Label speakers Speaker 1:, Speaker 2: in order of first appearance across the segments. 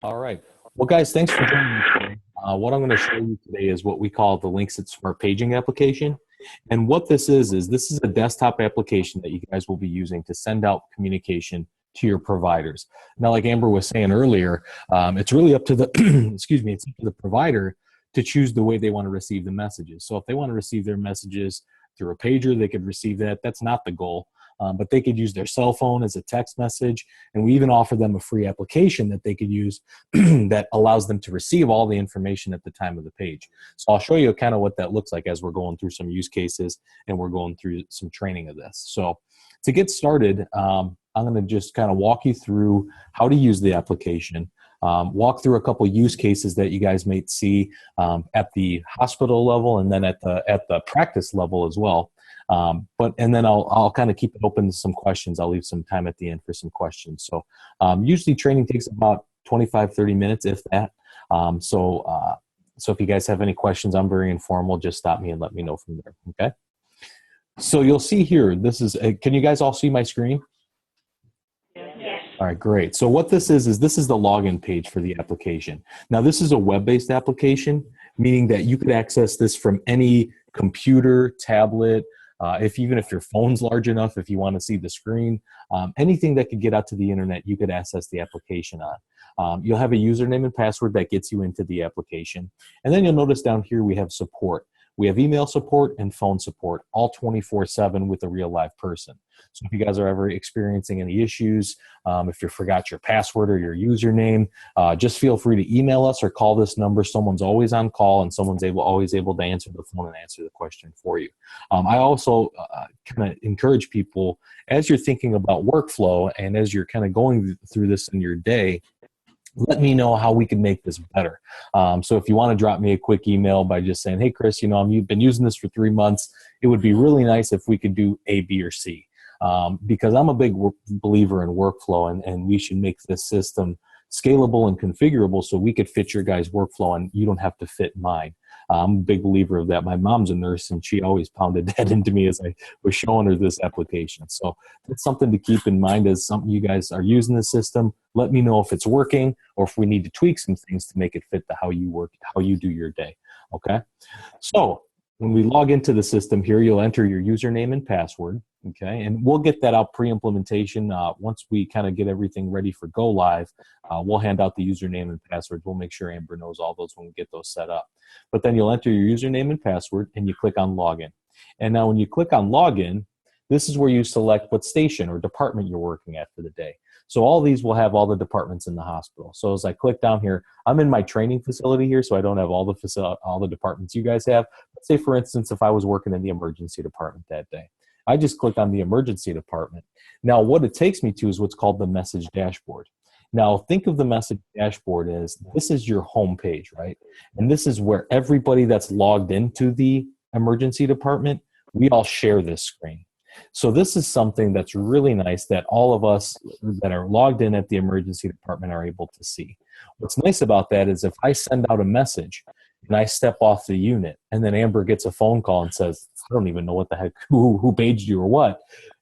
Speaker 1: All right. Well, guys, thanks for joining me today. What I'm going to show you today is what we call the Lyxit Smart Paging application. And what this is a desktop application that you guys will be using to send out communication to your providers. Now, like Amber was saying earlier, it's really up to the, excuse me, it's up to the provider to choose the way they want to receive the messages. So if they want to receive their messages through a pager, they could receive that. That's not the goal. But they could use their cell phone as a text message. And we even offer them a free application that they could use that allows them to receive all the information at the time of the page. So I'll show you kind of what that looks like as we're going through some use cases and we're going through some training of this. So to get started, I'm going to just kind of walk you through how to use the application. Walk through a couple use cases that you guys might see at the hospital level and then at the practice level as well. And then I'll kind of keep it open to some questions. I'll leave some time at the end for some questions. So usually training takes about 25, 30 minutes, if that. So if you guys have any questions, I'm very informal. Just stop me and let me know from there, okay? So you'll see here, can you guys all see my screen?
Speaker 2: Yes.
Speaker 1: All right, great. So what this is this is the login page for the application. Now, this is a web-based application, meaning that you could access this from any computer, tablet, even if your phone's large enough, if you want to see the screen, anything that could get out to the internet, you could access the application on. You'll have a username and password that gets you into the application. And then you'll notice down here we have support. We have email support and phone support, all 24/7 with a real live person. So if you guys are ever experiencing any issues, if you forgot your password or your username, just feel free to email us or call this number. Someone's always on call and someone's always able to answer the phone and answer the question for you. I also kind of encourage people, as you're thinking about workflow and as you're kind of going through this in your day, let me know how we can make this better. So if you want to drop me a quick email by just saying, hey, Chris, you've been using this for 3 months. It would be really nice if we could do A, B, or C. Because I'm a big believer in workflow, and we should make this system scalable and configurable so we could fit your guys' workflow and you don't have to fit mine. I'm a big believer of that. My mom's a nurse, and she always pounded that into me as I was showing her this application. So that's something to keep in mind as something you guys are using the system. Let me know if it's working or if we need to tweak some things to make it fit to how you work, how you do your day. Okay? So when we log into the system here, you'll enter your username and password. Okay, and we'll get that out pre-implementation. Once we kind of get everything ready for go live, we'll hand out the username and password. We'll make sure Amber knows all those when we get those set up. But then you'll enter your username and password and you click on login. And now when you click on login, this is where you select what station or department you're working at for the day. So all these will have all the departments in the hospital. So as I click down here, I'm in my training facility here, so I don't have all the departments you guys have. Let's say, for instance, if I was working in the emergency department that day, I just click on the emergency department. Now, what it takes me to is what's called the message dashboard. Now, think of the message dashboard as this is your home page, right? And this is where everybody that's logged into the emergency department, we all share this screen. So this is something that's really nice that all of us that are logged in at the emergency department are able to see. What's nice about that is if I send out a message and I step off the unit and then Amber gets a phone call and says, I don't even know what the heck, who paged you or what.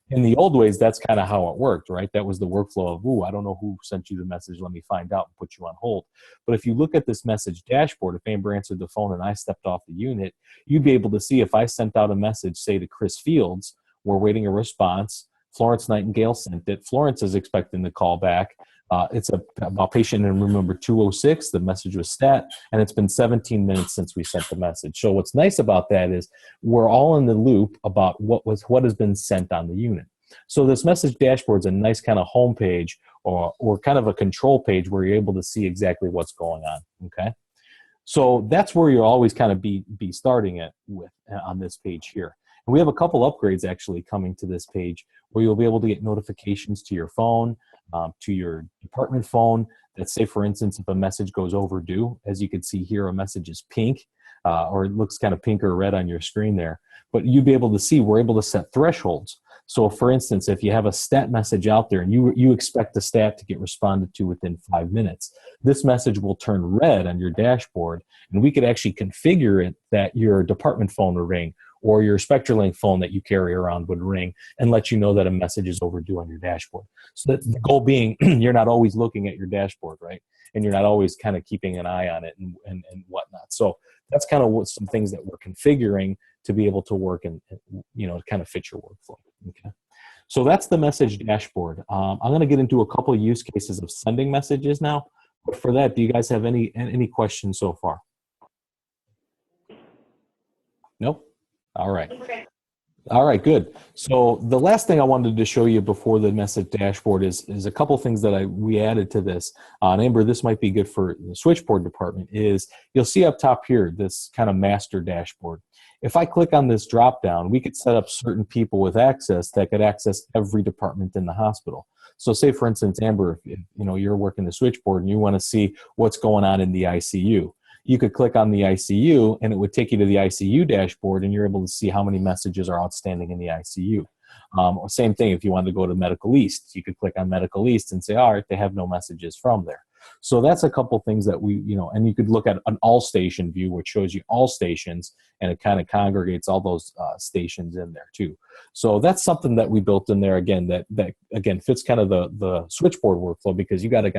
Speaker 1: In the old ways, that's kind of how it worked, right? That was the workflow of, I don't know who sent you the message. Let me find out and put you on hold. But if you look at this message dashboard, if Amber answered the phone and I stepped off the unit, you'd be able to see if I sent out a message, say to Chris Fields, we're waiting a response. Florence Nightingale sent it. Florence is expecting the call back. It's about patient in room number 206. The message was stat, and it's been 17 minutes since we sent the message. So what's nice about that is we're all in the loop about what has been sent on the unit. So this message dashboard is a nice kind of home page or kind of a control page where you're able to see exactly what's going on. Okay, so that's where you'll always kind of be starting it with on this page here. And we have a couple upgrades actually coming to this page where you'll be able to get notifications to your phone, to your department phone. That say, for instance, if a message goes overdue, as you can see here, a message is pink, or it looks kind of pink or red on your screen there. But you'll be able to see we're able to set thresholds. So for instance, if you have a stat message out there and you expect the stat to get responded to within 5 minutes, this message will turn red on your dashboard, and we could actually configure it that your department phone will ring or your SpectraLink phone that you carry around would ring and let you know that a message is overdue on your dashboard. So that the goal being you're not always looking at your dashboard, right? and you're not always kind of keeping an eye on it and whatnot. So that's kind of what some things that we're configuring to be able to work and kind of fit your workflow. Okay. So that's the message dashboard. I'm going to get into a couple of use cases of sending messages now. But for that, do you guys have any questions so far? Nope. All right. All right, good. So the last thing I wanted to show you before the message dashboard is a couple things that we added to this. And Amber, this might be good for the switchboard department, is you'll see up top here, this kind of master dashboard. If I click on this drop down, we could set up certain people with access that could access every department in the hospital. So say, for instance, Amber, if you're working the switchboard and you want to see what's going on in the ICU, you could click on the ICU and it would take you to the ICU dashboard, and you're able to see how many messages are outstanding in the ICU. Or same thing, if you wanted to go to Medical East, you could click on Medical East and say, all right, they have no messages from there. So that's a couple things that and you could look at an all station view, which shows you all stations, and it kind of congregates all those stations in there too. So that's something that we built in there, again, that again fits kind of the switchboard workflow, because you got to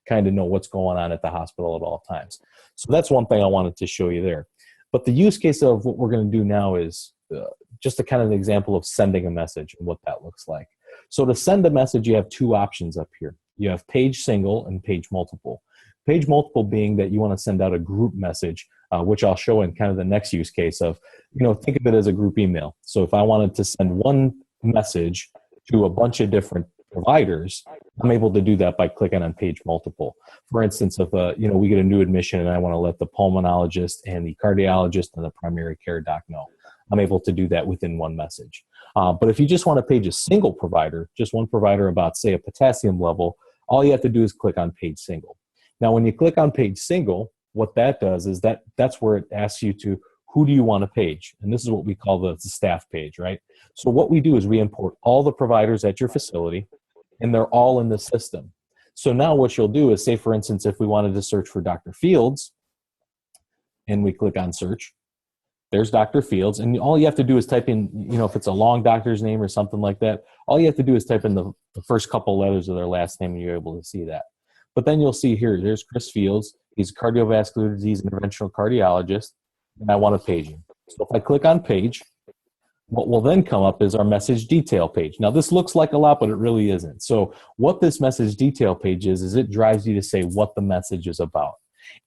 Speaker 1: kind of know what's going on at the hospital at all times. So that's one thing I wanted to show you there. But the use case of what we're going to do now is just a kind of an example of sending a message and what that looks like. So to send a message, you have two options up here. You have page single and page multiple. Page multiple being that you want to send out a group message, which I'll show in kind of the next use case of, think of it as a group email. So if I wanted to send one message to a bunch of different providers, I'm able to do that by clicking on page multiple. For instance, if we get a new admission and I want to let the pulmonologist and the cardiologist and the primary care doc know, I'm able to do that within one message. But if you just want to page a single provider, just one provider about, say, a potassium level, all you have to do is click on page single. Now, when you click on page single, what that does is that's where it asks you to, who do you want to page? And this is what we call the staff page, right? So what we do is we import all the providers at your facility, and they're all in the system. So now what you'll do is, say, for instance, if we wanted to search for Dr. Fields, and we click on search, there's Dr. Fields, and all you have to do is type in, if it's a long doctor's name or something like that, all you have to do is type in the first couple letters of their last name, and you're able to see that. But then you'll see here, there's Chris Fields. He's a cardiovascular disease interventional cardiologist, and I want to page him. So if I click on page, what will then come up is our message detail page. Now, this looks like a lot, but it really isn't. So what this message detail page is it drives you to say what the message is about.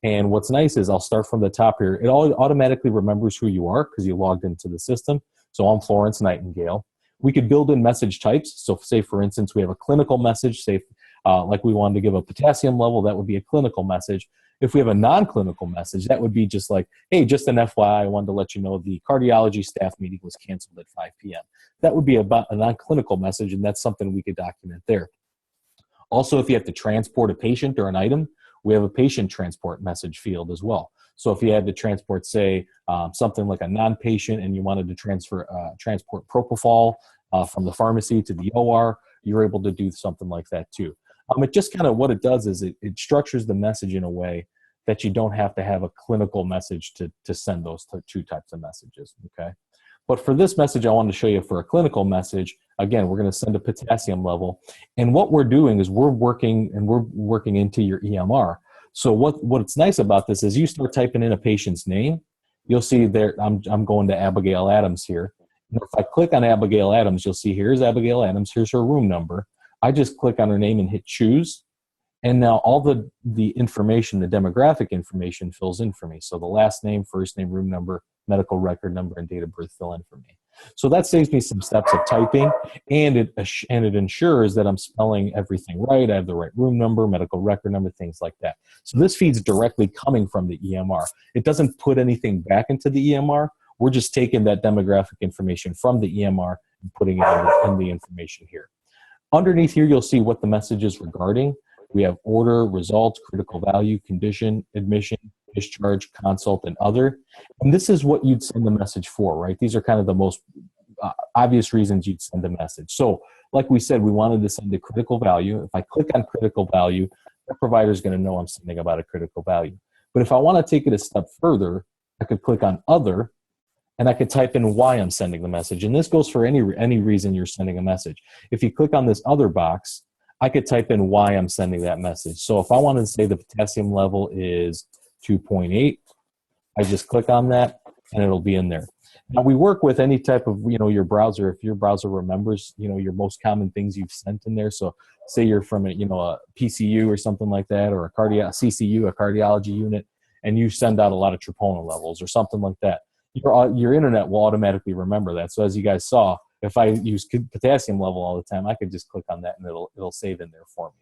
Speaker 1: And what's nice is, I'll start from the top here. It automatically remembers who you are because you logged into the system. So I'm Florence Nightingale. We could build in message types. So say, for instance, we have a clinical message, say like we wanted to give a potassium level, that would be a clinical message. If we have a non-clinical message, that would be just like, hey, just an FYI, I wanted to let you know the cardiology staff meeting was canceled at 5 p.m. That would be about a non-clinical message, and that's something we could document there. Also, if you have to transport a patient or an item, we have a patient transport message field as well. So if you had to transport, say, something like a non-patient, and you wanted to transport propofol from the pharmacy to the OR, you're able to do something like that too. It just kind of, what it does is it structures the message in a way that you don't have to have a clinical message to send those two types of messages, okay? But for this message, I wanted to show you for a clinical message, again, we're going to send a potassium level. And what we're doing is we're working into your EMR. So what's nice about this is you start typing in a patient's name, you'll see there, I'm going to Abigail Adams here. And if I click on Abigail Adams, you'll see here's Abigail Adams, here's her room number. I just click on her name and hit choose. And now all the information, the demographic information fills in for me. So the last name, first name, room number, medical record number, and date of birth fill in for me. So that saves me some steps of typing, and it ensures that I'm spelling everything right. I have the right room number, medical record number, things like that. So this feed's directly coming from the EMR. It doesn't put anything back into the EMR. We're just taking that demographic information from the EMR and putting it in the information here. Underneath here, you'll see what the message is regarding. We have order, results, critical value, condition, admission, discharge, consult, and other. And this is what you'd send the message for, right? These are kind of the most obvious reasons you'd send a message. So like we said, we wanted to send a critical value. If I click on critical value, the provider is going to know I'm sending about a critical value. But if I want to take it a step further, I could click on other, and I could type in why I'm sending the message. And this goes for any reason you're sending a message. If you click on this other box, I could type in why I'm sending that message. So if I wanted to say the potassium level is 2.8, I just click on that and it'll be in there. Now we work with any type of, your browser. If your browser remembers, your most common things you've sent in there. So say you're from a PCU or something like that, or a CCU, a cardiology unit, and you send out a lot of troponin levels or something like that. Your internet will automatically remember that. So as you guys saw, if I use potassium level all the time, I could just click on that and it'll save in there for me.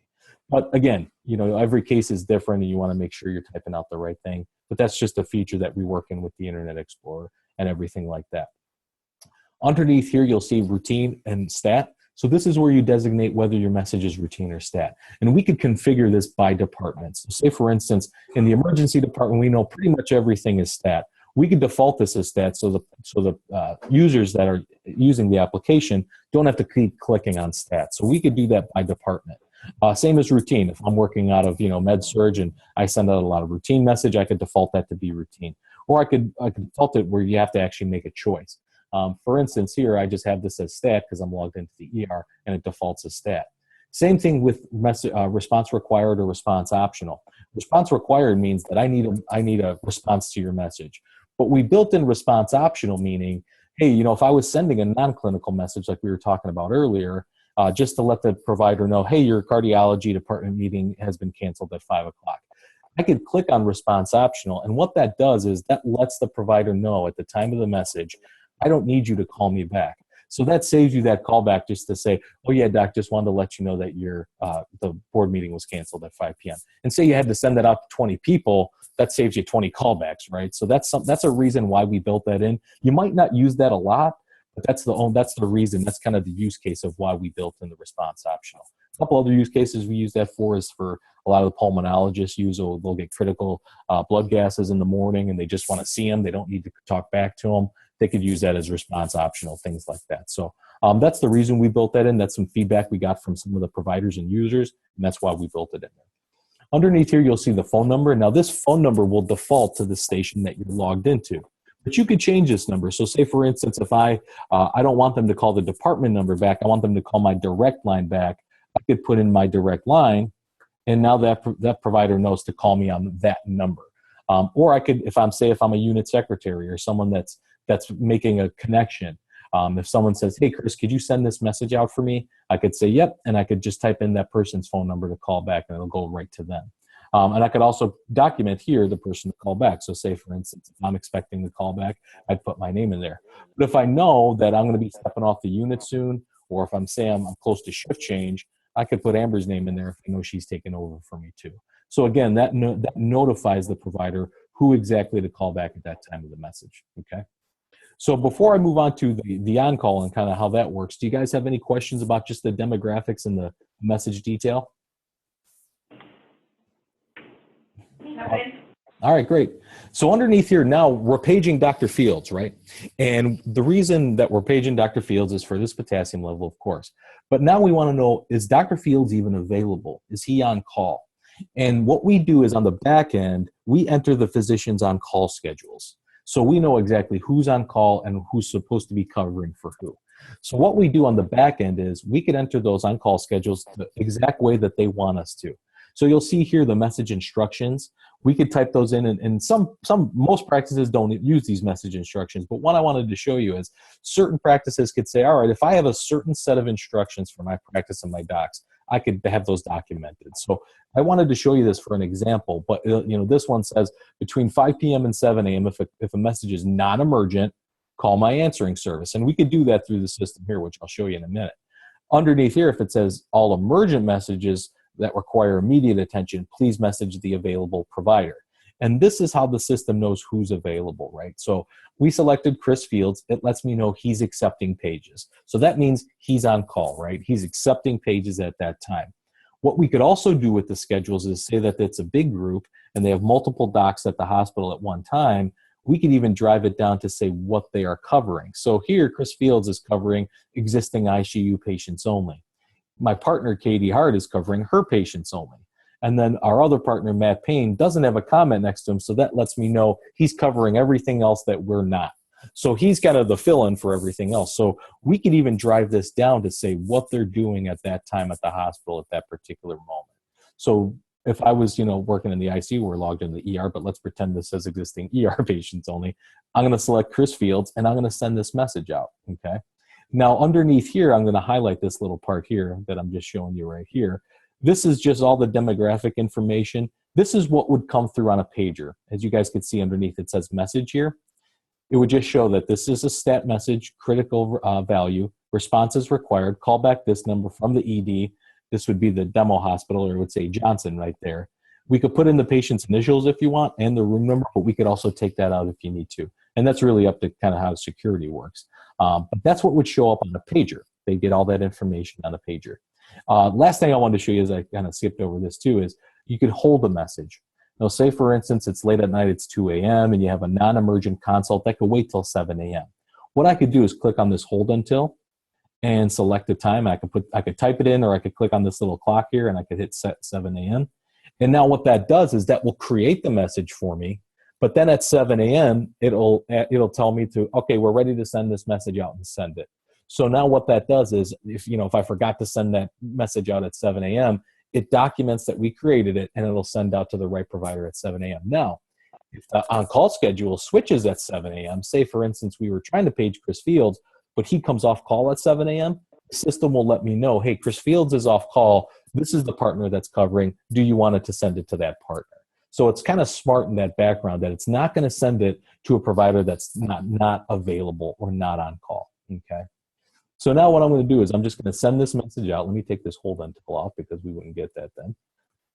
Speaker 1: But again, every case is different and you want to make sure you're typing out the right thing. But that's just a feature that we work in with the Internet Explorer and everything like that. Underneath here, you'll see routine and stat. So this is where you designate whether your message is routine or stat. And we could configure this by department. So say, for instance, in the emergency department, we know pretty much everything is stat. We could default this as stat so the users that are using the application don't have to keep clicking on stat. So we could do that by department. Same as routine. If I'm working out of med surg and I send out a lot of routine message, I could default that to be routine. Or I could default it where you have to actually make a choice. For instance, here I just have this as stat because I'm logged into the ER and it defaults as stat. Same thing with response required or response optional. Response required means that I need a response to your message. But we built in response optional, meaning, hey, if I was sending a non-clinical message like we were talking about earlier, just to let the provider know, hey, your cardiology department meeting has been canceled at 5 o'clock. I could click on response optional, and what that does is that lets the provider know at the time of the message, I don't need you to call me back. So that saves you that callback just to say, oh yeah, doc, just wanted to let you know that the board meeting was canceled at 5 p.m. And say you had to send that out to 20 people, that saves you 20 callbacks, right? So that's a reason why we built that in. You might not use that a lot, but that's the reason. That's kind of the use case of why we built in the response optional. A couple other use cases we use that for is for a lot of the pulmonologists they'll get critical blood gases in the morning and they just want to see them. They don't need to talk back to them. They could use that as response optional, things like that. So that's the reason we built that in. That's some feedback we got from some of the providers and users, and that's why we built it in there. Underneath here, you'll see the phone number. Now, this phone number will default to the station that you're logged into. But you could change this number. So say, for instance, if I don't want them to call the department number back, I want them to call my direct line back, I could put in my direct line, and now that provider knows to call me on that number. Or I could, if I'm a unit secretary or someone that's making a connection, if someone says, hey, Chris, could you send this message out for me? I could say, yep, and I could just type in that person's phone number to call back, and it'll go right to them. And I could also document here the person to call back. So say, for instance, if I'm expecting the call back, I'd put my name in there. But if I know that I'm going to be stepping off the unit soon, or if I'm close to shift change, I could put Amber's name in there if I know she's taking over for me too. So again, that notifies the provider who exactly to call back at that time of the message, okay? So before I move on to the on-call and kind of how that works, do you guys have any questions about just the demographics and the message detail? All right, great. So underneath here now, we're paging Dr. Fields, right? And the reason that we're paging Dr. Fields is for this potassium level, of course. But now we want to know, is Dr. Fields even available? Is he on call? And what we do is on the back end, we enter the physician's on-call schedules. So we know exactly who's on call and who's supposed to be covering for who. So what we do on the back end is we could enter those on-call schedules the exact way that they want us to. So you'll see here the message instructions. We could type those in, and most practices don't use these message instructions, but what I wanted to show you is certain practices could say, all right, if I have a certain set of instructions for my practice and my docs, I could have those documented. So I wanted to show you this for an example, but this one says between 5 p.m. and 7 a.m. if a message is non-emergent, call my answering service. And we could do that through the system here, which I'll show you in a minute. Underneath here, if it says all emergent messages that require immediate attention, please message the available provider. And this is how the system knows who's available, right? So we selected Chris Fields. It lets me know he's accepting pages. So that means he's on call, right? He's accepting pages at that time. What we could also do with the schedules is say that it's a big group and they have multiple docs at the hospital at one time. We could even drive it down to say what they are covering. So here, Chris Fields is covering existing ICU patients only. My partner, Katie Hart, is covering her patients only. And then our other partner, Matt Payne, doesn't have a comment next to him, so that lets me know he's covering everything else that we're not. So he's kind of the fill-in for everything else. So we could even drive this down to say what they're doing at that time at the hospital at that particular moment. So if I was, working in the ICU, we're logged in the ER, but let's pretend this says existing ER patients only. I'm going to select Chris Fields, and I'm going to send this message out, okay? Now, underneath here, I'm going to highlight this little part here that I'm just showing you right here. This is just all the demographic information. This is what would come through on a pager. As you guys can see underneath, it says message here. It would just show that this is a stat message, critical value, responses required, call back this number from the ED. This would be the demo hospital, or it would say Johnson right there. We could put in the patient's initials if you want and the room number, but we could also take that out if you need to. And that's really up to kind of how security works. But that's what would show up on a pager. They get all that information on a pager. Last thing I wanted to show you, as I kind of skipped over this too, is you could hold a message. Now, say for instance, it's late at night, it's 2 a.m., and you have a non-emergent consult that could wait till 7 a.m. What I could do is click on this hold until and select the time. I could type it in, or I could click on this little clock here and I could hit set 7 a.m. And now what that does is that will create the message for me. But then at 7 a.m., it'll tell me to, okay, we're ready to send this message out and send it. So now what that does is, if I forgot to send that message out at 7 a.m., it documents that we created it, and it'll send out to the right provider at 7 a.m. Now, if the on-call schedule switches at 7 a.m., say, for instance, we were trying to page Chris Fields, but he comes off call at 7 a.m., the system will let me know, hey, Chris Fields is off call. This is the partner that's covering. Do you want it to send it to that partner? So it's kind of smart in that background that it's not going to send it to a provider that's not available or not on call, okay? So now what I'm going to do is I'm just going to send this message out. Let me take this hold until off because we wouldn't get that then.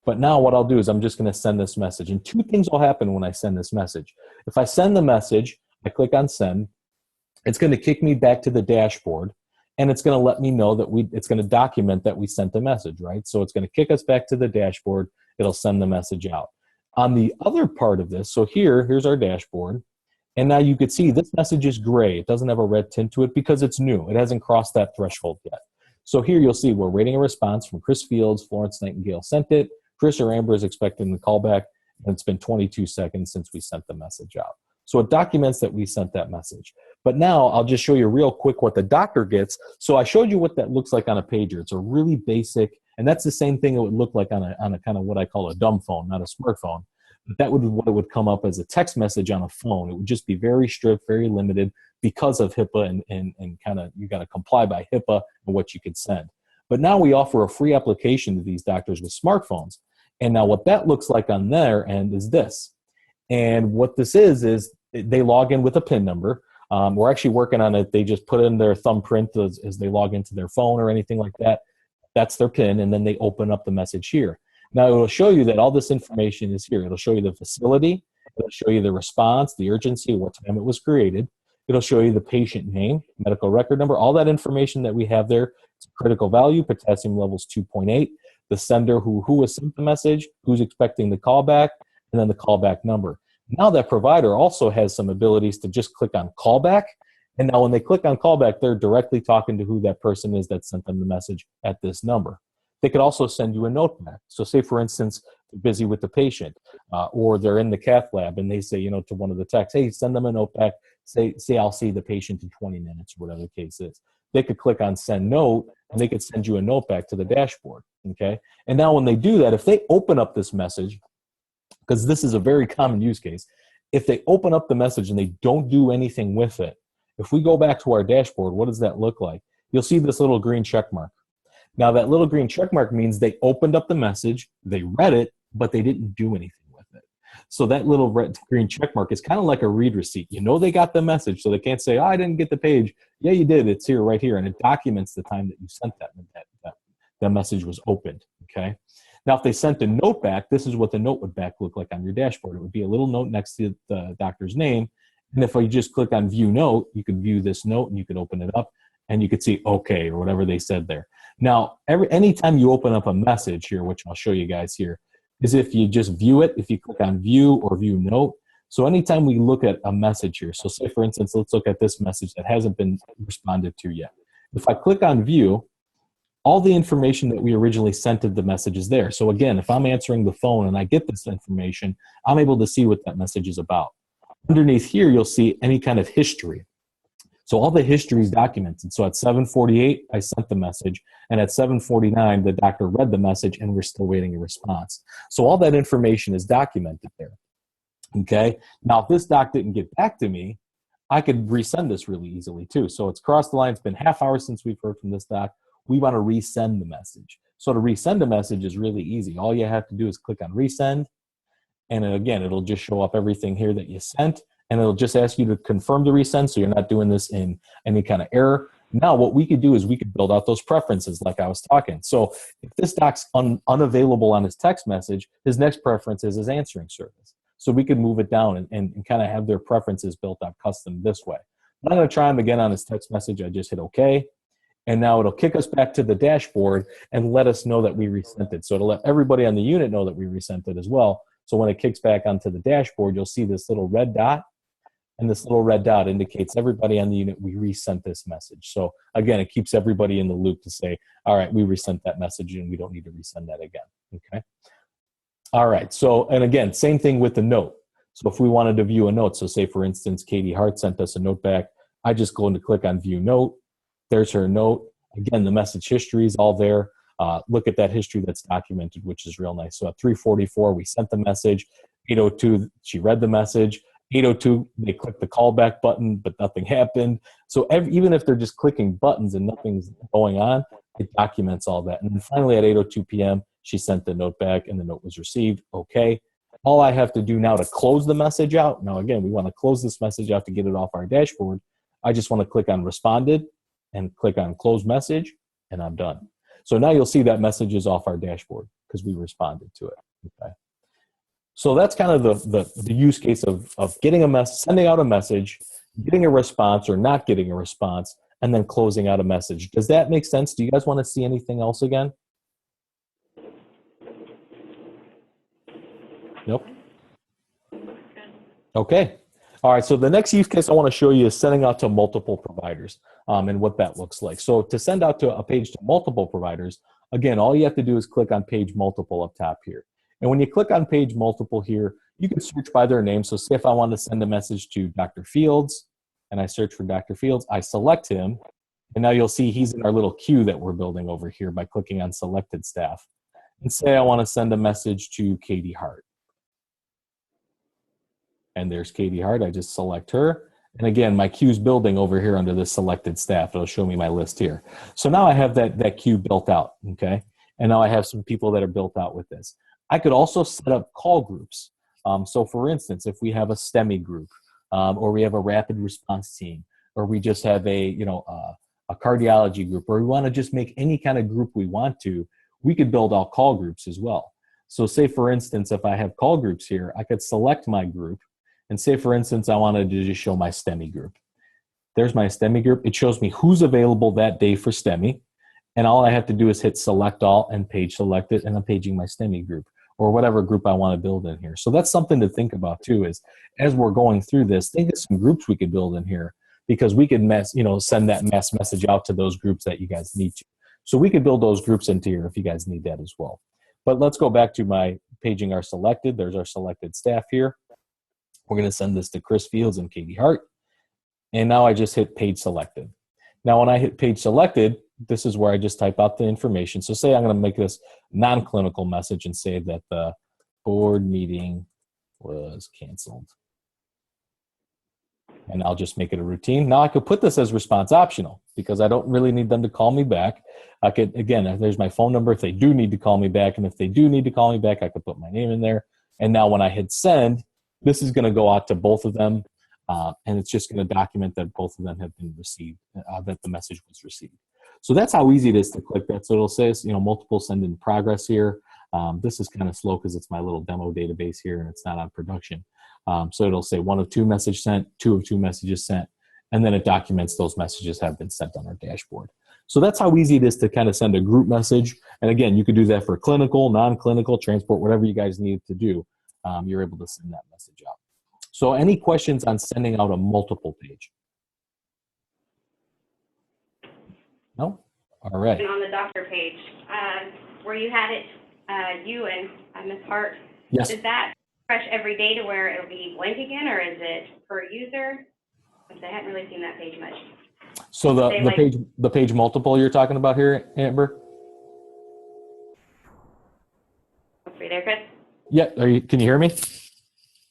Speaker 1: But now what I'll do is I'm just going to send this message. And two things will happen when I send this message. If I send the message, I click on send, it's going to kick me back to the dashboard, and it's going to let me know that it's going to document that we sent the message, right? So it's going to kick us back to the dashboard. It'll send the message out. On the other part of this, so here's our dashboard. And now you could see this message is gray. It doesn't have a red tint to it because it's new. It hasn't crossed that threshold yet. So here you'll see we're waiting a response from Chris Fields. Florence Nightingale sent it. Chris or Amber is expecting the callback, and it's been 22 seconds since we sent the message out. So it documents that we sent that message. But now I'll just show you real quick what the doctor gets. So I showed you what that looks like on a pager. It's a really basic, and that's the same thing it would look like on a kind of what I call a dumb phone, not a smartphone. But that would be what it would come up as a text message on a phone. It would just be very strict, very limited because of HIPAA and kind of you got to comply by HIPAA and what you could send. But now we offer a free application to these doctors with smartphones. And now what that looks like on their end is this. And what this is they log in with a PIN number. We're actually working on it. They just put in their thumbprint as they log into their phone or anything like that. That's their PIN, and then they open up the message here. Now, it will show you that all this information is here. It'll show you the facility. It'll show you the response, the urgency, what time it was created. It'll show you the patient name, medical record number, all that information that we have there. It's critical value, potassium levels 2.8, the sender who was sent the message, who's expecting the callback, and then the callback number. Now that provider also has some abilities to just click on callback. And now when they click on callback, they're directly talking to who that person is that sent them the message at this number. They could also send you a note back. So say, for instance, they're busy with the patient or they're in the cath lab and they say, to one of the techs, hey, send them a note back. Say I'll see the patient in 20 minutes or whatever the case is. They could click on send note and they could send you a note back to the dashboard, okay? And now when they do that, if they open up this message, because this is a very common use case, if they open up the message and they don't do anything with it, if we go back to our dashboard, what does that look like? You'll see this little green check mark. Now, that little green check mark means they opened up the message, they read it, but they didn't do anything with it. So that little green check mark is kind of like a read receipt. They got the message, so they can't say, I didn't get the page. Yeah, you did. It's here, right here. And it documents the time that you sent that message was opened, okay? Now, if they sent a note back, this is what the note would back look like on your dashboard. It would be a little note next to the doctor's name. And if I just click on view note, you could view this note and you could open it up and you could see okay or whatever they said there. Now, anytime you open up a message here, which I'll show you guys here, is if you just view it, if you click on view or view note. So anytime we look at a message here, so say for instance, let's look at this message that hasn't been responded to yet. If I click on view, all the information that we originally sent to the message is there. So again, if I'm answering the phone and I get this information, I'm able to see what that message is about. Underneath here, you'll see any kind of history. So all the history is documented. So at 7:48, I sent the message, and at 7:49, the doctor read the message, and we're still waiting a response. So all that information is documented there. Okay. Now, if this doc didn't get back to me, I could resend this really easily too. So it's crossed the line. It's been half hour since we've heard from this doc. We want to resend the message. So to resend a message is really easy. All you have to do is click on resend. And again, it'll just show up everything here that you sent. And it'll just ask you to confirm the resend, so you're not doing this in any kind of error. Now, what we could do is we could build out those preferences like I was talking. So if this doc's unavailable on his text message, his next preference is his answering service. So we could move it down and kind of have their preferences built out custom this way. I'm going to try him again on his text message. I just hit OK. And now it'll kick us back to the dashboard and let us know that we resent it. So it'll let everybody on the unit know that we resent it as well. So when it kicks back onto the dashboard, you'll see this little red dot. And this little red dot indicates everybody on the unit, we resent this message. So again, it keeps everybody in the loop to say, all right, we resent that message and we don't need to resend that again, okay? All right, so, and again, same thing with the note. So if we wanted to view a note, so say for instance, Katie Hart sent us a note back, I just go in to click on view note, there's her note. Again, the message history is all there. Look at that history that's documented, which is real nice. So at 3:44, we sent the message, 8:02, she read the message, 8:02, they click the callback button, but nothing happened. So even if they're just clicking buttons and nothing's going on, it documents all that. And then finally at 8:02 p.m., she sent the note back and the note was received. Okay. All I have to do now to close the message out, now again, we want to close this message out to get it off our dashboard. I just want to click on responded and click on close message, and I'm done. So now you'll see that message is off our dashboard because we responded to it. Okay. So that's kind of the use case of getting sending out a message, getting a response or not getting a response, and then closing out a message. Does that make sense? Do you guys want to see anything else again? Nope. Okay. All right. So the next use case I want to show you is sending out to multiple providers and what that looks like. So to send out to a page to multiple providers, again, all you have to do is click on page multiple up top here. And when you click on page multiple here, you can search by their name. So say if I want to send a message to Dr. Fields and I search for Dr. Fields, I select him. And now you'll see he's in our little queue that we're building over here by clicking on selected staff. And say I want to send a message to Katie Hart. And there's Katie Hart. I just select her. And again, my queue's building over here under the selected staff. It'll show me my list here. So now I have that queue built out, okay? And now I have some people that are built out with this. I could also set up call groups. So for instance, if we have a STEMI group, or we have a rapid response team, or we just have a cardiology group, or we want to just make any kind of group we want to, we could build out call groups as well. So say for instance, if I have call groups here, I could select my group and say for instance, I wanted to just show my STEMI group. There's my STEMI group. It shows me who's available that day for STEMI. And all I have to do is hit select all and page selected, and I'm paging my STEMI group or whatever group I want to build in here. So that's something to think about too, is as we're going through this, think of some groups we could build in here, because we could send that mass message out to those groups that you guys need to. So we could build those groups into here if you guys need that as well. But let's go back to my paging our selected. There's our selected staff here. We're going to send this to Chris Fields and Katie Hart. And now I just hit page selected. Now when I hit page selected, this is where I just type out the information. So say I'm going to make this non-clinical message and say that the board meeting was canceled. And I'll just make it a routine. Now I could put this as response optional because I don't really need them to call me back. I could, again, there's my phone number if they do need to call me back. And if they do need to call me back, I could put my name in there. And now when I hit send, this is going to go out to both of them. And it's just going to document that both of them have been received, that the message was received. So that's how easy it is to click that. So it'll say, multiple send in progress here. This is kind of slow because it's my little demo database here and it's not on production. So it'll say 1 of 2 message sent, 2 of 2 messages sent, and then it documents those messages have been sent on our dashboard. So that's how easy it is to kind of send a group message. And again, you could do that for clinical, non-clinical, transport, whatever you guys need to do. You're able to send that message out. So any questions on sending out a multiple page? No? All right.
Speaker 2: And on the doctor page, where you had it, you and Ms. Hart,
Speaker 1: yes.
Speaker 2: is that refresh every day to where it'll be blank again, or is it per user? Because I hadn't really seen that page much.
Speaker 1: So the page multiple you're talking about here, Amber?
Speaker 2: Are you there, Chris?
Speaker 1: Yeah. Can you hear me?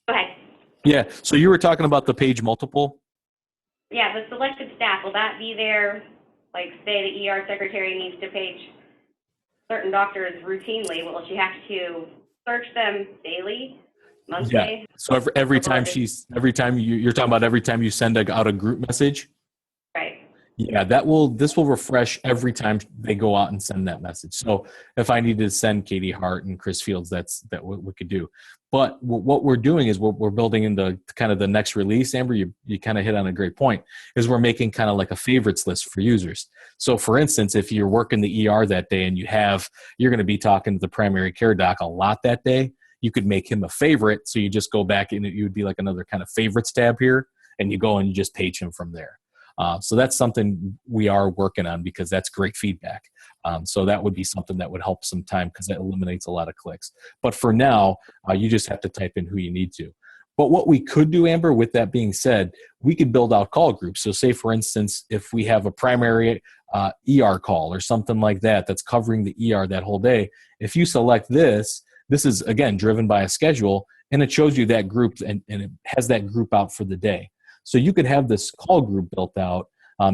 Speaker 2: Go ahead.
Speaker 1: Yeah. So you were talking about the page multiple?
Speaker 2: Yeah, the selected staff, will that be there? Like, say the ER secretary needs to page certain doctors routinely. Will she have to search them daily, monthly?
Speaker 1: Yeah. So every time you're talking about every time you send out a group message?
Speaker 2: Right.
Speaker 1: Yeah, this will refresh every time they go out and send that message. So if I need to send Katie Hart and Chris Fields, that's what we could do. But what we're doing is we're building into kind of the next release. Amber, you kind of hit on a great point, is we're making kind of like a favorites list for users. So for instance, if you're working the ER that day and you're going to be talking to the primary care doc a lot that day, you could make him a favorite. So you just go back and you would be like another kind of favorites tab here, and you go and you just page him from there. So that's something we are working on because that's great feedback. So that would be something that would help some time because that eliminates a lot of clicks. But for now, you just have to type in who you need to. But what we could do, Amber, with that being said, we could build out call groups. So say, for instance, if we have a primary ER call or something like that that's covering the ER that whole day, if you select this is, again, driven by a schedule, and it shows you that group and it has that group out for the day. So you could have this call group built out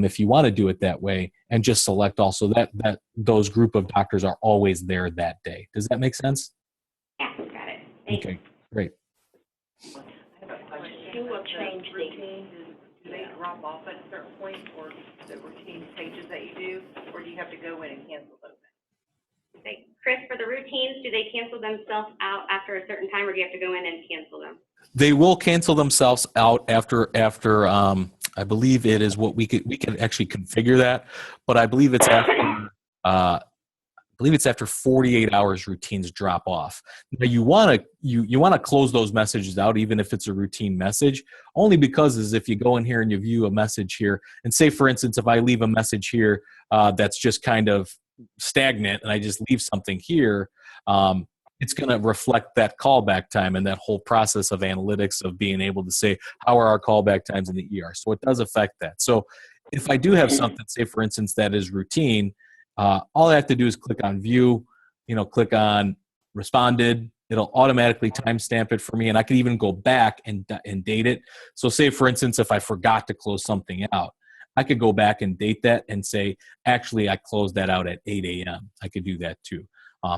Speaker 1: if you want to do it that way, and just select also that those group of doctors are always there that day. Does that make sense?
Speaker 2: Yeah, got it. Thanks.
Speaker 1: Okay, great.
Speaker 3: Who will change routines? Do they drop off at a certain point, or the routine pages that you do, or do you have to go in and cancel those?
Speaker 2: Say, Chris, for the routines, do they cancel themselves out after a certain time, or do you have to go in and cancel them?
Speaker 1: They will cancel themselves out after I believe it is what we can actually configure that, but I believe it's after 48 hours routines drop off. Now you want to close those messages out even if it's a routine message, only because is if you go in here and you view a message here, and say for instance if I leave a message here that's just kind of stagnant and I just leave something here, it's going to reflect that callback time and that whole process of analytics of being able to say, how are our callback times in the ER? So it does affect that. So if I do have something, say for instance, that is routine, all I have to do is click on view, click on responded. It'll automatically timestamp it for me. And I can even go back and date it. So say for instance, if I forgot to close something out, I could go back and date that and say, actually, I closed that out at 8 a.m. I could do that too.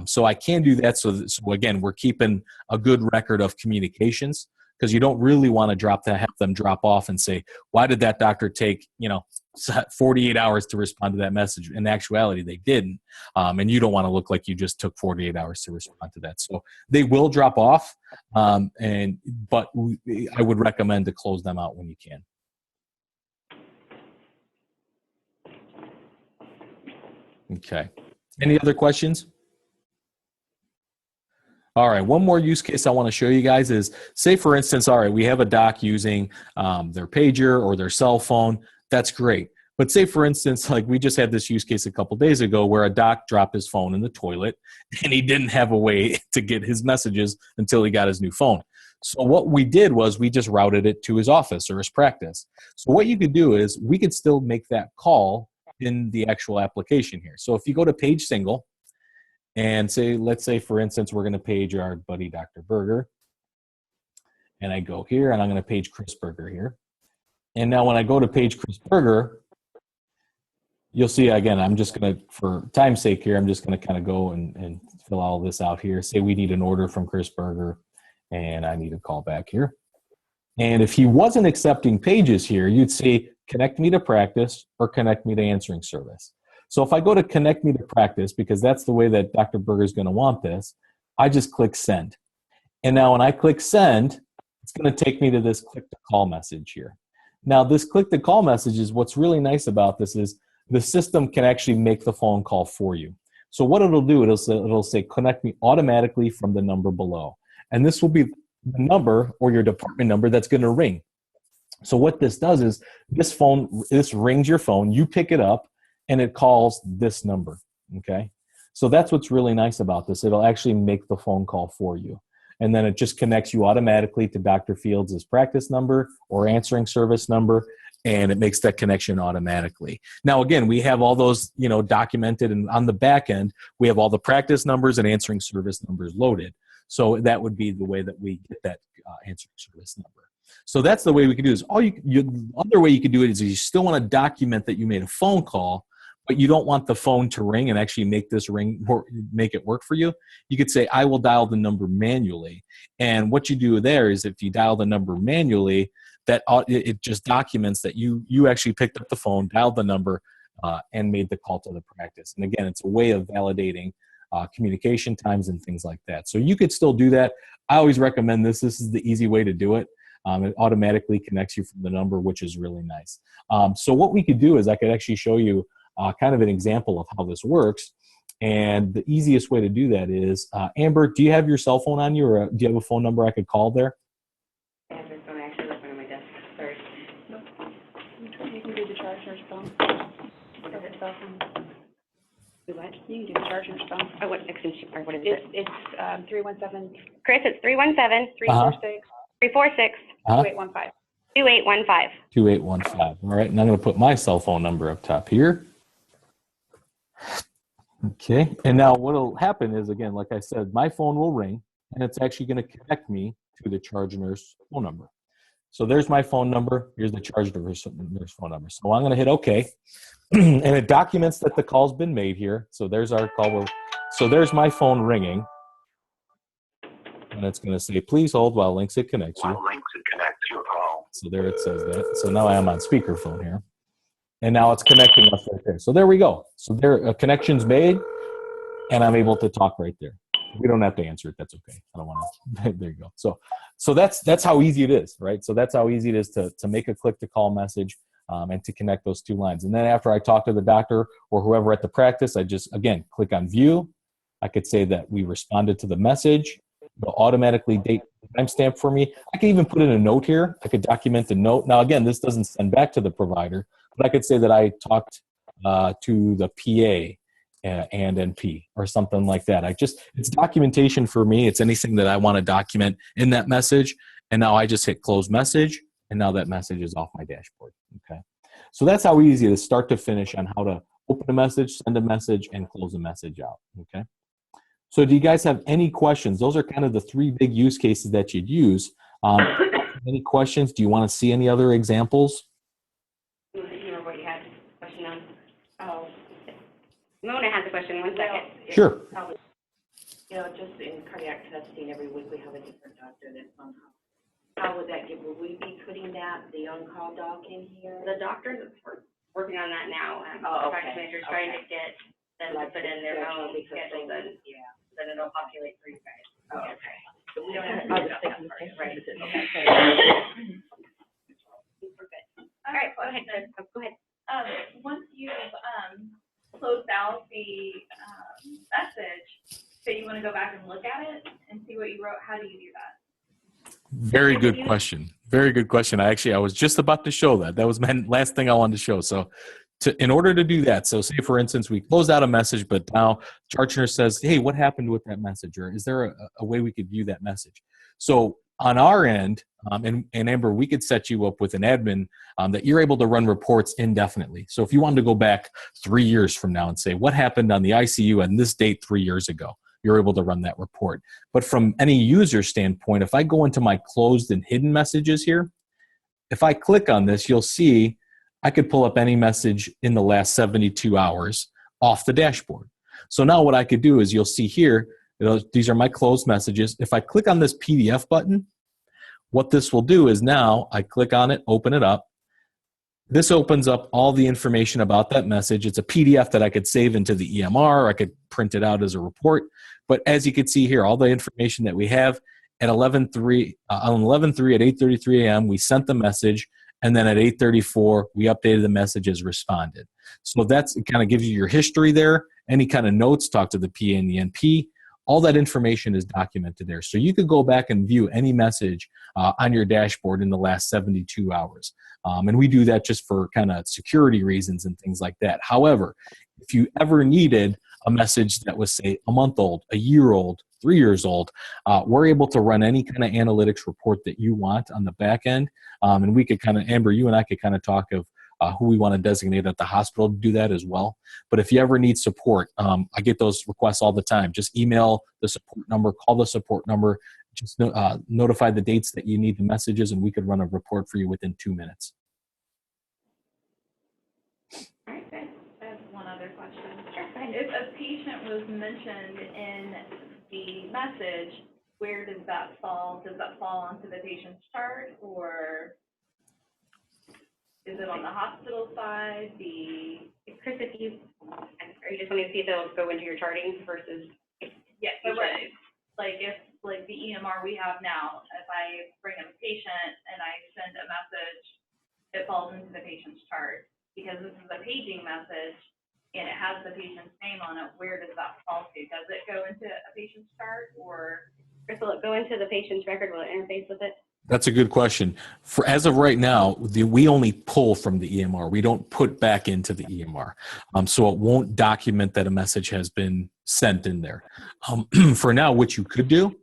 Speaker 1: So I can do that. So again, we're keeping a good record of communications, because you don't really want to have them drop off and say, why did that doctor take 48 hours to respond to that message? In actuality, they didn't. And you don't want to look like you just took 48 hours to respond to that. So they will drop off, but I would recommend to close them out when you can. Okay. Any other questions? All right, one more use case I want to show you guys is, say for instance, all right, we have a doc using their pager or their cell phone. That's great. But say for instance, like we just had this use case a couple days ago where a doc dropped his phone in the toilet and he didn't have a way to get his messages until he got his new phone. So what we did was we just routed it to his office or his practice. So what you could do is we could still make that call in the actual application here. So if you go to page single, and let's say, for instance, we're going to page our buddy, Dr. Berger. And I go here, and I'm going to page Chris Berger here. And now when I go to page Chris Berger, you'll see, again, I'm just going to, for time's sake here, I'm just going to kind of go and fill all this out here. Say we need an order from Chris Berger, and I need a call back here. And if he wasn't accepting pages here, you'd say, connect me to practice or connect me to answering service. So if I go to connect me to practice, because that's the way that Dr. Berger is going to want this, I just click send. And now when I click send, it's going to take me to this click to call message here. Now this click to call message is what's really nice about this is the system can actually make the phone call for you. So what it'll do, it'll say connect me automatically from the number below. And this will be the number or your department number that's going to ring. So what this does is this rings your phone, you pick it up, and it calls this number, okay? So that's what's really nice about this. It'll actually make the phone call for you. and then it just connects you automatically to Dr. Fields' practice number or answering service number, and it makes that connection automatically. Now, again, we have all those, documented, and on the back end, we have all the practice numbers and answering service numbers loaded. So that would be the way that we get that answering service number. So that's the way we can do this. The other way you can do it is you still want to document that you made a phone call, but you don't want the phone to ring and actually make this ring, or make it work for you. You could say, I will dial the number manually. And what you do there is if you dial the number manually, that it just documents that you actually picked up the phone, dialed the number, and made the call to the practice. And again, it's a way of validating communication times and things like that. So you could still do that. I always recommend this. This is the easy way to do it. It automatically connects you from the number, which is really nice. So what we could do is I could actually show you kind of an example of how this works. And the easiest way to do that is, Amber, do you have your cell phone on you, or do you have a phone number I could call there?
Speaker 2: I have my phone actually left on my desk. Sorry.
Speaker 4: Nope. You can do the charge nurse phone. Or her cell phone.
Speaker 2: Do what?
Speaker 4: You can do the charge nurse phone.
Speaker 2: Oh, what extension, or what is it?
Speaker 4: It's 317
Speaker 2: Chris, it's 317
Speaker 4: 346
Speaker 2: 346
Speaker 4: 2815.
Speaker 2: 2815.
Speaker 1: 2815. All right, and I'm going to put my cell phone number up top here. Okay, and now what will happen is, again, like I said, my phone will ring, and it's actually going to connect me to the charge nurse phone number. So there's my phone number. Here's the charge nurse phone number. So I'm going to hit OK, and it documents that the call's been made here. So there's our call. So there's my phone ringing, and it's going to say, please hold while Lyxit connects you. So there it says that. So now I am on speakerphone here. And now it's connecting us right there. So there we go. So there, a connection's made, and I'm able to talk right there. We don't have to answer it. That's okay. I don't want to. There you go. So that's how easy it is, right? So that's how easy it is to make a click-to-call message and to connect those two lines. And then after I talk to the doctor or whoever at the practice, I just, again, click on View. I could say that we responded to the message. It'll automatically date timestamp for me. I can even put in a note here. I could document the note. Now, again, this doesn't send back to the provider, but I could say that I talked to the PA and NP or something like that. It's documentation for me. It's anything that I want to document in that message. And now I just hit close message, and now that message is off my dashboard. Okay. So that's how easy it is, start to finish, on how to open a message, send a message, and close a message out. Okay. So do you guys have any questions? Those are kind of the three big use cases that you'd use. Any questions? Do you want to see any other examples?
Speaker 2: You remember what you had a question on? Oh. Mona has a question. One second.
Speaker 1: Sure.
Speaker 3: Probably, just in cardiac testing, every week we have a different doctor that's on call. How would that get, will we be putting the on-call doc in here?
Speaker 2: The doctors are working on that now.
Speaker 3: Oh,
Speaker 2: The practice
Speaker 3: okay.
Speaker 2: manager's trying to get them to put in their own schedules, and
Speaker 3: Yeah.
Speaker 2: then it'll populate for you guys.
Speaker 3: Oh, okay. So we don't
Speaker 2: Yeah.
Speaker 3: have to do that part, right? Okay.
Speaker 2: We're good. All right, go ahead, Chris. Go ahead.
Speaker 5: Once you've closed out the message, so you want to go back and look at it and see what you wrote, how do you do that?
Speaker 1: Very good question. Very good question. I was just about to show that. That was my last thing I wanted to show. So in order to do that, so say for instance, we closed out a message, but now charge nurse says, hey, what happened with that message? Or is there a way we could view that message? So on our end, and Amber, we could set you up with an admin that you're able to run reports indefinitely. So if you wanted to go back 3 years from now and say, what happened on the ICU on this date 3 years ago? You're able to run that report. But from any user standpoint, if I go into my closed and hidden messages here, if I click on this, you'll see I could pull up any message in the last 72 hours off the dashboard. So now what I could do is, you'll see here, these are my closed messages. If I click on this PDF button, what this will do is, now I click on it, open it up. This opens up all the information about that message. It's a PDF that I could save into the EMR. I could print it out as a report. But as you can see here, all the information that we have at 11:03 at 8:33 a.m., we sent the message. And then at 8:34, we updated the message as responded. So it kind of gives you your history there. Any kind of notes, talk to the PA and the NP. All that information is documented there. So you could go back and view any message on your dashboard in the last 72 hours. And we do that just for kind of security reasons and things like that. However, if you ever needed a message that was, say, a month old, a year old, 3 years old, we're able to run any kind of analytics report that you want on the back end. And we could kind of, Amber, you and I could kind of talk of who we want to designate at the hospital to do that as well. But if you ever need support, I get those requests all the time. Just email the support number, call the support number, just notify the dates that you need the messages, and we could run a report for you within 2 minutes.
Speaker 2: All right, good.
Speaker 5: I have one other question.
Speaker 2: Sure, go ahead.
Speaker 5: If a patient was mentioned in the message, where does that fall? Does that fall onto the patient's chart, or is it on the hospital side?
Speaker 2: Chris, are you just wanting to see if they'll go into your charting versus?
Speaker 5: Yes, so what, if the EMR we have now, if I bring in a patient and I send a message, it falls into the patient's chart. Because this is a paging message and it has the patient's name on it, where does that fall to? Does it go into a patient's chart, or?
Speaker 2: Chris, will it go into the patient's record? Will it interface with it?
Speaker 1: That's a good question. As of right now, we only pull from the EMR. We don't put back into the EMR. So it won't document that a message has been sent in there. For now, what you could do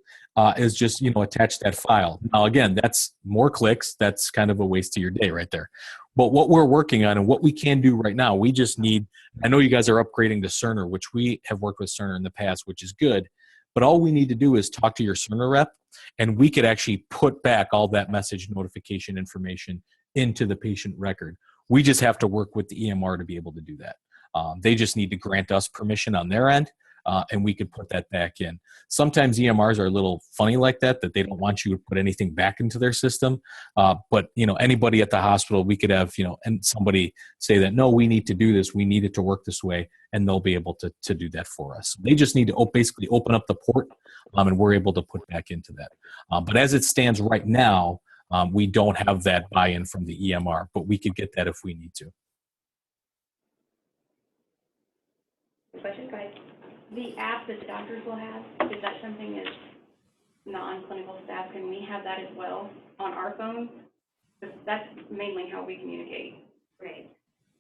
Speaker 1: is just, attach that file. Now, again, that's more clicks. That's kind of a waste of your day right there. But what we're working on and what we can do right now, we just need, I know you guys are upgrading to Cerner, which we have worked with Cerner in the past, which is good. But all we need to do is talk to your Cerner rep, and we could actually put back all that message notification information into the patient record. We just have to work with the EMR to be able to do that. They just need to grant us permission on their end, and we could put that back in. Sometimes EMRs are a little funny like that they don't want you to put anything back into their system. But anybody at the hospital, we could have, and somebody say that, no, we need to do this. We need it to work this way. And they'll be able to do that for us. They just need to basically open up the port, and we're able to put back into that. But as it stands right now, we don't have that buy-in from the EMR, but we could get that if we need to.
Speaker 2: Question, go ahead.
Speaker 4: The app that the doctors will have, is that something that non-clinical staff, can we have that as well on our phones? Because that's mainly how we communicate.
Speaker 2: Right.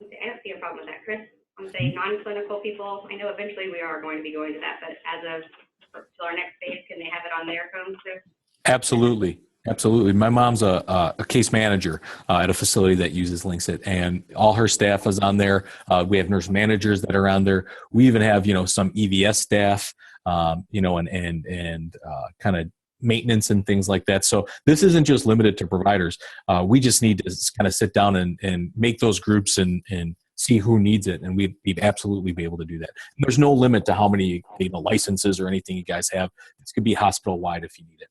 Speaker 2: I don't see a problem with that, Chris. I'm going to say non-clinical people, I know eventually we are going to be going to that, but till our next phase, can they have it on their phones too?
Speaker 1: Absolutely. Absolutely. My mom's a case manager at a facility that uses Lyxit, and all her staff is on there. We have nurse managers that are on there. We even have, some EVS staff, and kind of maintenance and things like that. So this isn't just limited to providers. We just need to kind of sit down and make those groups and see who needs it, and we'd absolutely be able to do that. And there's no limit to how many licenses or anything you guys have. This could be hospital wide if you need it.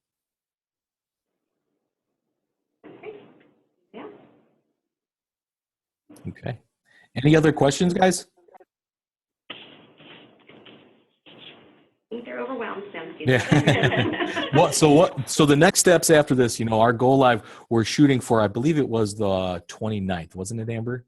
Speaker 2: Yeah.
Speaker 1: Okay. Any other questions, guys?
Speaker 2: I think they're overwhelmed. Sounds good.
Speaker 1: Yeah. So the next steps after this, our go live, we're shooting for, I believe it was the 29th, wasn't it, Amber?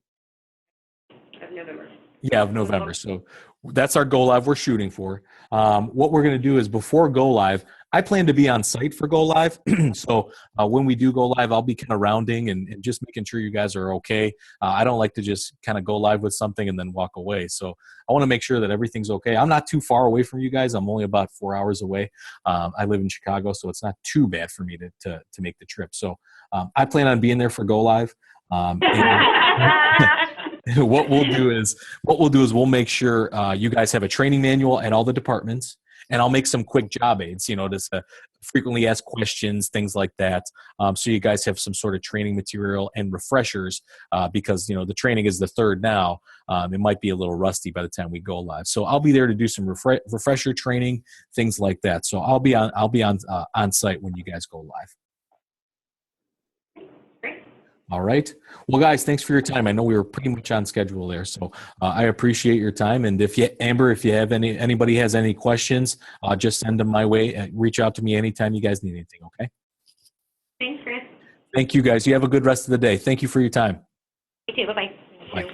Speaker 2: Of November.
Speaker 1: Yeah, of November. So that's our go live we're shooting for. What we're going to do is before go live, I plan to be on site for go live. So when we do go live, I'll be kind of rounding and just making sure you guys are okay. I don't like to just kind of go live with something and then walk away. So I want to make sure that everything's okay. I'm not too far away from you guys. I'm only about 4 hours away. I live in Chicago, so it's not too bad for me to make the trip. So I plan on being there for go live. What we'll do is we'll make sure you guys have a training manual at all the departments, and I'll make some quick job aids, just frequently asked questions, things like that. So you guys have some sort of training material and refreshers because, the training is the third now. It might be a little rusty by the time we go live. So I'll be there to do some refresher training, things like that. So I'll be on site when you guys go live. All right. Well, guys, thanks for your time. I know we were pretty much on schedule there, so I appreciate your time. And Amber, if you have anybody has any questions, just send them my way. Reach out to me anytime you guys need anything. Okay.
Speaker 2: Thanks, Chris.
Speaker 1: Thank you, guys. You have a good rest of the day. Thank you for your time.
Speaker 2: You too. Bye-bye.
Speaker 1: Bye.